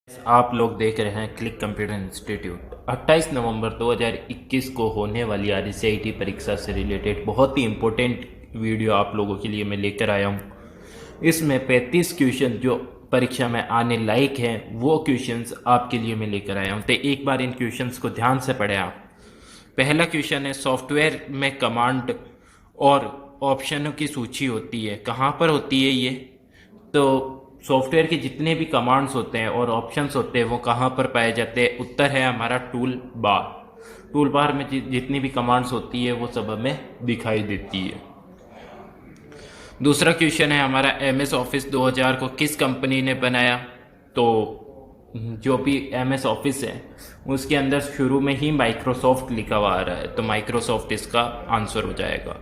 आप लोग देख रहे हैं क्लिक कंप्यूटर इंस्टीट्यूट। 28 नवंबर 2021 को होने वाली RCIT परीक्षा से रिलेटेड बहुत ही इम्पोर्टेंट वीडियो आप लोगों के लिए मैं लेकर आया हूँ। इसमें 35 क्वेश्चन जो परीक्षा में आने लायक हैं वो क्वेश्चंस आपके लिए मैं लेकर आया हूँ। तो एक बार इन क्वेश्चंस को ध्यान से पढ़ें आप। पहला क्वेश्चन है, सॉफ्टवेयर में कमांड और ऑप्शनों की सूची होती है, कहाँ पर होती है ये? तो सॉफ्टवेयर के जितने भी कमांड्स होते हैं और ऑप्शंस होते हैं वो कहाँ पर पाए जाते हैं? उत्तर है हमारा टूल बार। टूल बार में जितनी भी कमांड्स होती है वो सब हमें दिखाई देती है। दूसरा क्वेश्चन है हमारा, MS ऑफिस 2000 को किस कंपनी ने बनाया? तो जो भी MS ऑफिस है उसके अंदर शुरू में ही माइक्रोसॉफ्ट लिखा हुआ आ रहा है, तो माइक्रोसॉफ्ट इसका आंसर हो जाएगा।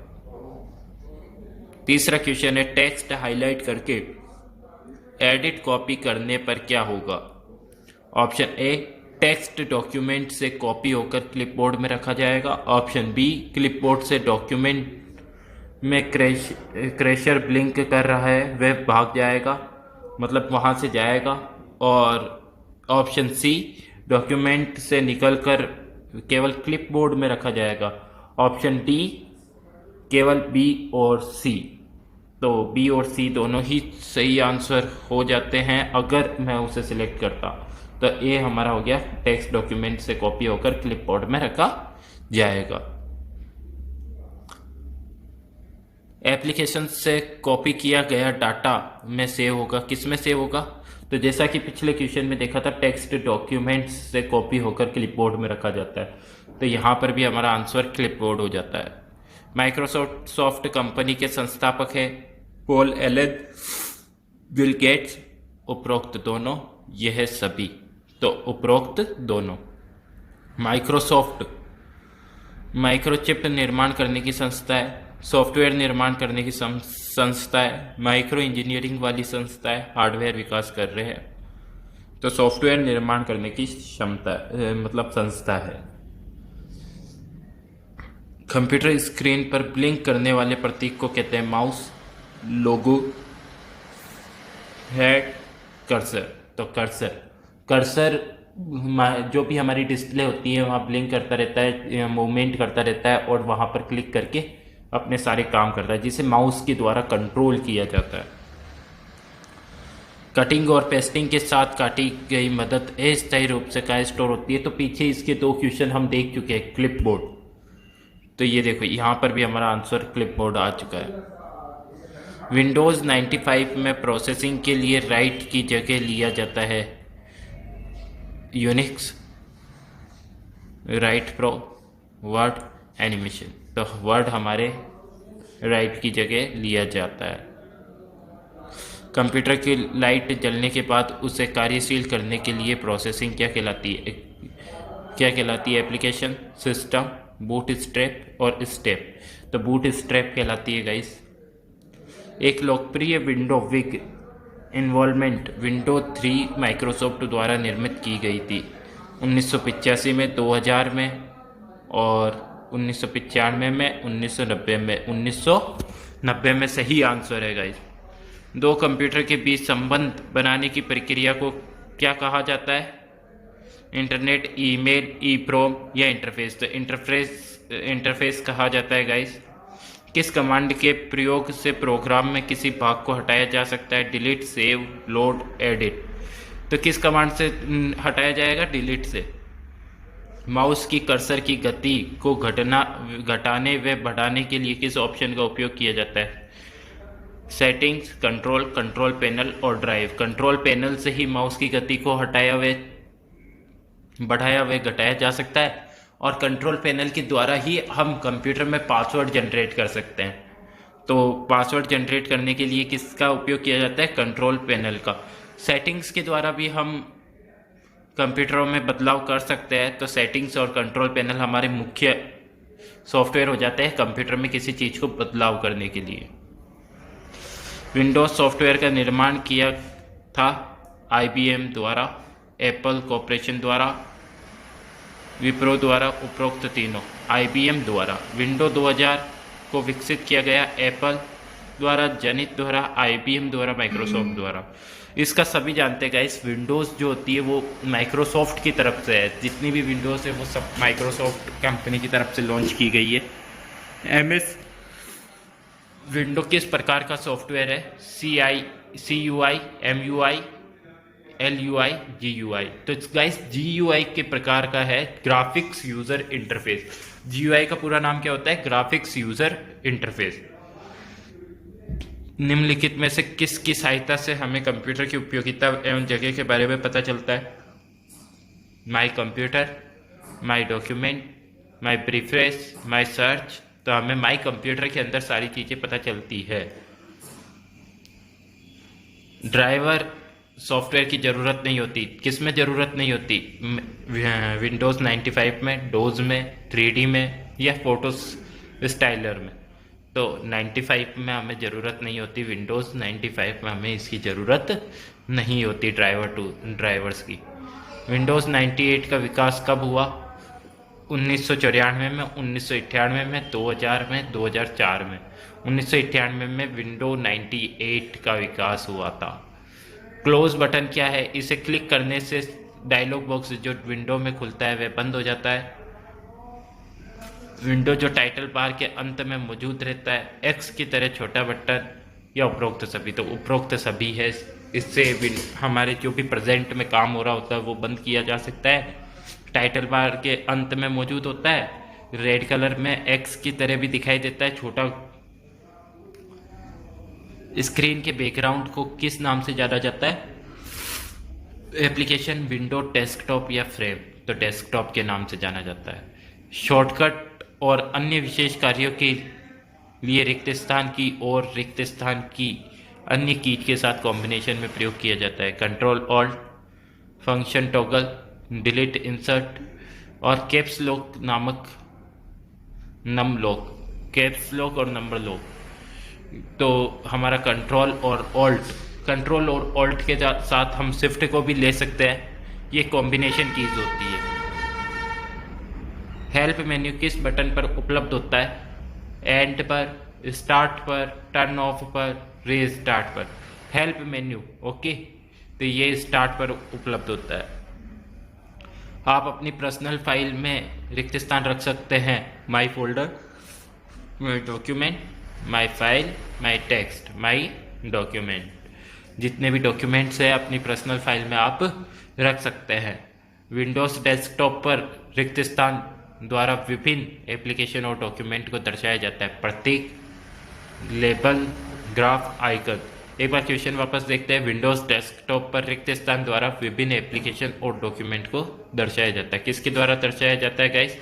तीसरा क्वेश्चन है, टेक्स्ट हाईलाइट करके एडिट कॉपी करने पर क्या होगा? ऑप्शन ए, टेक्स्ट डॉक्यूमेंट से कॉपी होकर क्लिपबोर्ड में रखा जाएगा। ऑप्शन बी, क्लिपबोर्ड से डॉक्यूमेंट में क्रैशर ब्लिंक कर रहा है वह भाग जाएगा, मतलब वहाँ से जाएगा। और ऑप्शन सी, डॉक्यूमेंट से निकलकर केवल क्लिपबोर्ड में रखा जाएगा। ऑप्शन डी, केवल बी और सी। तो बी और सी दोनों ही सही आंसर हो जाते हैं अगर मैं उसे सिलेक्ट करता। तो ए हमारा हो गया, टेक्स्ट डॉक्यूमेंट से कॉपी होकर क्लिपबोर्ड में रखा जाएगा। एप्लीकेशन से कॉपी किया गया डाटा में सेव होगा, किस में सेव होगा? तो जैसा कि पिछले क्वेश्चन में देखा था, टेक्स्ट डॉक्यूमेंट्स से कॉपी होकर क्लिपबोर्ड में रखा जाता है, तो यहाँ पर भी हमारा आंसर क्लिपबोर्ड हो जाता है। माइक्रोसॉफ्ट कंपनी के संस्थापक है पॉल एलन, बिल गेट्स, उपरोक्त दोनों, यह है सभी। तो उपरोक्त दोनों। माइक्रोसॉफ्ट माइक्रोचिप निर्माण करने की संस्था है, सॉफ्टवेयर निर्माण करने की संस्था है, माइक्रो इंजीनियरिंग वाली संस्था है, हार्डवेयर विकास कर रहे हैं। तो सॉफ्टवेयर निर्माण करने की क्षमता मतलब संस्था है। कंप्यूटर स्क्रीन पर ब्लिंक करने वाले प्रतीक को कहते हैं माउस, लोगो, हेड, कर्सर। तो कर्सर जो भी हमारी डिस्प्ले होती है वहाँ ब्लिंक करता रहता है, मूवमेंट करता रहता है और वहाँ पर क्लिक करके अपने सारे काम करता है, जिसे माउस के द्वारा कंट्रोल किया जाता है। कटिंग और पेस्टिंग के साथ काटी गई मदद अस्थायी रूप से कहाँ स्टोर होती है? तो पीछे इसके दो क्वेश्चन हम देख चुके हैं, क्लिपबोर्ड। तो ये देखो यहाँ पर भी हमारा आंसर क्लिपबोर्ड आ चुका है। विंडोज़ 95 में प्रोसेसिंग के लिए राइट की जगह लिया जाता है Unix, right pro, word, animation. तो वर्ड हमारे राइट की जगह लिया जाता है। कंप्यूटर की लाइट जलने के बाद उसे कार्यशील करने के लिए प्रोसेसिंग क्या कहलाती है? एप्लीकेशन, सिस्टम, बूट स्ट्रैप और स्टेप। तो बूट स्ट्रैप कहलाती है गाइस। एक लोकप्रिय विंडो विग इन्वॉल्वमेंट विंडो 3 माइक्रोसॉफ्ट द्वारा निर्मित की गई थी 1985 में, 2000 में और 1995 में, 1990 में। 1990 में सही आंसर है गाइस। दो कंप्यूटर के बीच संबंध बनाने की प्रक्रिया को क्या कहा जाता है? इंटरनेट, ईमेल, ईप्रोम या इंटरफेस? तो इंटरफेस कहा जाता है गाइस। किस कमांड के प्रयोग से प्रोग्राम में किसी भाग को हटाया जा सकता है? Delete, save, load, edit. तो किस कमांड से हटाया जाएगा? डिलीट से। माउस की कर्सर की गति को घटाने व बढ़ाने के लिए किस ऑप्शन का उपयोग किया जाता है? सेटिंग्स, कंट्रोल पैनल और ड्राइव। कंट्रोल पैनल से ही माउस की गति को बढ़ाया व घटाया जा सकता है और कंट्रोल पैनल के द्वारा ही हम कंप्यूटर में पासवर्ड जनरेट कर सकते हैं। तो पासवर्ड जनरेट करने के लिए किसका उपयोग किया जाता है? कंट्रोल पैनल का। सेटिंग्स के द्वारा भी हम कंप्यूटरों में बदलाव कर सकते हैं। तो सेटिंग्स और कंट्रोल पैनल हमारे मुख्य सॉफ्टवेयर हो जाते हैं कंप्यूटर में किसी चीज़ को बदलाव करने के लिए। विंडोज सॉफ्टवेयर का निर्माण किया था IBM द्वारा, एप्पल कॉर्पोरेशन द्वारा, विप्रो द्वारा, उपरोक्त तीनों। IBM द्वारा। विंडो 2000 को विकसित किया गया एप्पल द्वारा, जनित द्वारा, IBM द्वारा, माइक्रोसॉफ्ट द्वारा। इसका सभी जानते हैं गाइस, विंडोज़ जो होती है वो माइक्रोसॉफ्ट की तरफ से है। जितनी भी विंडोज़ है वो सब माइक्रोसॉफ्ट कंपनी की तरफ से लॉन्च की गई है। एमएस विंडो किस प्रकार का सॉफ्टवेयर है? CUI, MUI, LUI, GUI। तो गाइस GUI के प्रकार का है ग्राफिक्स यूजर इंटरफेस। GUI का पूरा नाम क्या होता है? Graphics user interface. निम्नलिखित में से किसकी सहायता से हमें कंप्यूटर की उपयोगिता एवं जगह के बारे में पता चलता है? My computer, my document, my preferences, my search. तो हमें माई कंप्यूटर के अंदर सारी चीज़ें पता चलती है। ड्राइवर सॉफ्टवेयर की ज़रूरत नहीं होती। किस में ज़रूरत नहीं होती? विंडोज़ 95 में, डोज में, 3D में या फोटो स्टाइलर में। तो 95 में हमें ज़रूरत नहीं होती, विंडोज़ 95 में हमें इसकी ज़रूरत नहीं होती ड्राइवर्स की। विंडोज़ 98 का विकास कब हुआ? 1994 में, 1998 में, 2000 में, 2004 में। 1998 में विंडो 98 का विकास हुआ था। क्लोज बटन क्या है? इसे क्लिक करने से डायलॉग बॉक्स जो विंडो में खुलता है वह बंद हो जाता है। विंडो जो टाइटल बार के अंत में मौजूद रहता है, एक्स की तरह छोटा बटन या उपरोक्त सभी। तो उपरोक्त सभी है। इससे हमारे जो भी प्रेजेंट में काम हो रहा होता है वो बंद किया जा सकता है। टाइटल बार के अंत में मौजूद होता है, रेड कलर में एक्स की तरह भी दिखाई देता है छोटा। स्क्रीन के बैकग्राउंड को किस नाम से जाना जाता है? एप्लीकेशन, विंडो, डेस्कटॉप या फ्रेम। तो डेस्कटॉप के नाम से जाना जाता है। शॉर्टकट और अन्य विशेष कार्यों के लिए रिक्त स्थान की और रिक्त स्थान की अन्य की के साथ कॉम्बिनेशन में प्रयोग किया जाता है। Control alt, function toggle, delete, insert और कैप्स लॉक नामक नम लॉक। कैप्स लॉक और नंबर लॉक। तो हमारा कंट्रोल और ऑल्ट के साथ हम शिफ्ट को भी ले सकते हैं। ये कॉम्बिनेशन कीज होती है। हेल्प मेन्यू किस बटन पर उपलब्ध होता है? एंड पर, स्टार्ट पर, टर्न ऑफ पर, रीस्टार्ट पर। हेल्प मेन्यू, ओके, तो ये स्टार्ट पर उपलब्ध होता है। आप अपनी पर्सनल फाइल में रिक्त स्थान रख सकते हैं। My folder, my document, my file, my text, my document. जितने भी डॉक्यूमेंट्स हैं अपनी पर्सनल फाइल में आप रख सकते हैं। विंडोज़ डेस्कटॉप पर रिक्त स्थान द्वारा विभिन्न एप्लीकेशन और डॉक्यूमेंट को दर्शाया जाता है। प्रतीक, लेबल, ग्राफ, आइकन। एक बार क्वेश्चन वापस देखते हैं। विंडोज़ डेस्कटॉप पर रिक्त स्थान द्वारा विभिन्न एप्लीकेशन और डॉक्यूमेंट को दर्शाया जाता है। किसके द्वारा दर्शाया जाता है गाइस?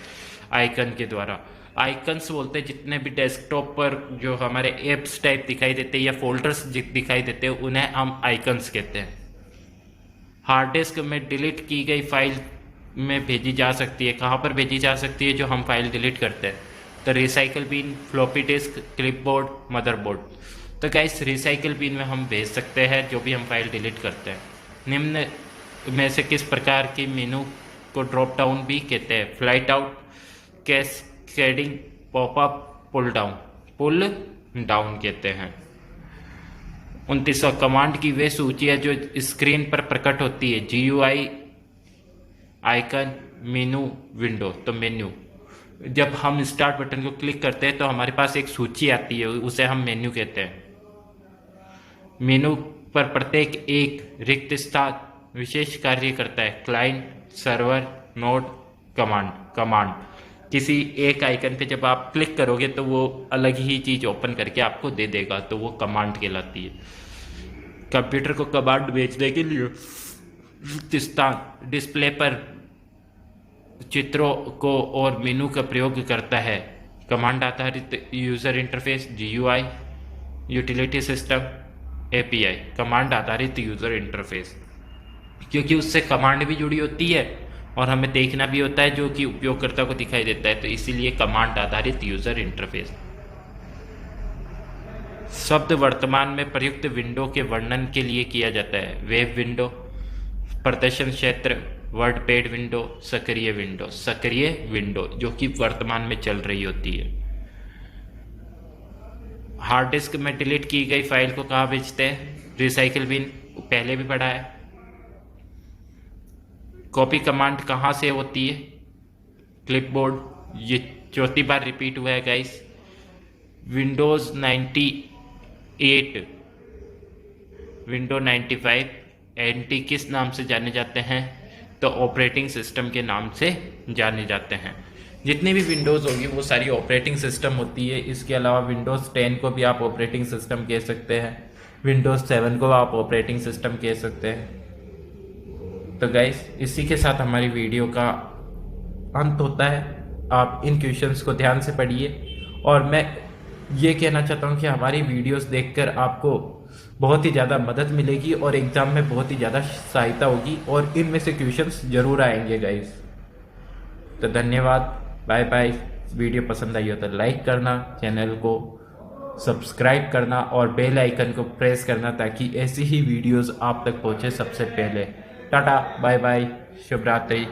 आइकन के द्वारा। आइकन्स बोलते हैं जितने भी डेस्कटॉप पर जो हमारे एप्स टाइप दिखाई देते हैं या फोल्डर्स दिखाई देते हैं उन्हें हम आइकन्स कहते हैं। हार्ड डिस्क में डिलीट की गई फाइल में भेजी जा सकती है। कहाँ पर भेजी जा सकती है जो हम फाइल डिलीट करते हैं? तो recycle bin, floppy disk, clipboard, motherboard. तो गाइस रिसाइकल बिन में हम भेज सकते हैं जो भी हम फाइल डिलीट करते हैं। निम्न में से किस प्रकार की मेनू को ड्रॉप डाउन भी कहते हैं? Flight out, cascading, popup, pull down कहते हैं। 29वां कमांड की वे सूची है जो स्क्रीन पर प्रकट होती है। GUI, आइकन, मेनू, विंडो। तो मेन्यू, जब हम स्टार्ट बटन को क्लिक करते हैं तो हमारे पास एक सूची आती है, उसे हम मेन्यू कहते हैं। मेनू पर प्रत्येक एक रिक्त स्थान विशेष कार्य करता है। Client, server, node, command. किसी एक आइकन पे जब आप क्लिक करोगे तो वो अलग ही चीज़ ओपन करके आपको दे देगा, तो वो कमांड कहलाती है। कंप्यूटर को कमांड भेजने के लिए रिक्त स्थान डिस्प्ले पर चित्रों को और मेनू का प्रयोग करता है। कमांड आधारित user interface, GUI, utility system, API। Command आधारित यूजर इंटरफेस, क्योंकि उससे कमांड भी जुड़ी होती है और हमें देखना भी होता है जो कि उपयोगकर्ता को दिखाई देता है, तो इसीलिए कमांड आधारित यूजर इंटरफेस। शब्द वर्तमान में प्रयुक्त विंडो के वर्णन के लिए किया जाता है। वेब विंडो, प्रदर्शन क्षेत्र, वर्ड पैड विंडो, सक्रिय विंडो जो कि वर्तमान में चल रही होती है। हार्ड डिस्क में डिलीट की गई फाइल को कहाँ भेजते हैं? रिसाइकल बिन, पहले भी पढ़ा है। कॉपी कमांड कहाँ से होती है? क्लिपबोर्ड। ये चौथी बार रिपीट हुआ है गाइस। विंडोज़ 98, विंडो 95 एंटी किस नाम से जाने जाते हैं? तो ऑपरेटिंग सिस्टम के नाम से जाने जाते हैं। जितनी भी विंडोज़ होगी वो सारी ऑपरेटिंग सिस्टम होती है। इसके अलावा विंडोज़ 10 को भी आप ऑपरेटिंग सिस्टम कह सकते हैं, विंडोज़ 7 को आप ऑपरेटिंग सिस्टम कह सकते हैं। तो गाइस इसी के साथ हमारी वीडियो का अंत होता है। आप इन क्वेश्चंस को ध्यान से पढ़िए और मैं ये कहना चाहता हूँ कि हमारी वीडियोस देखकर आपको बहुत ही ज़्यादा मदद मिलेगी और एग्ज़ाम में बहुत ही ज़्यादा सहायता होगी और इनमें से क्वेश्चंस ज़रूर आएंगे गाइस। तो धन्यवाद, बाय बाय। वीडियो पसंद आई हो तो लाइक करना, चैनल को सब्सक्राइब करना और बेल आइकन को प्रेस करना ताकि ऐसी ही वीडियोस आप तक पहुँचे सबसे पहले। टाटा, बाय बाय, शुभ रात्रि।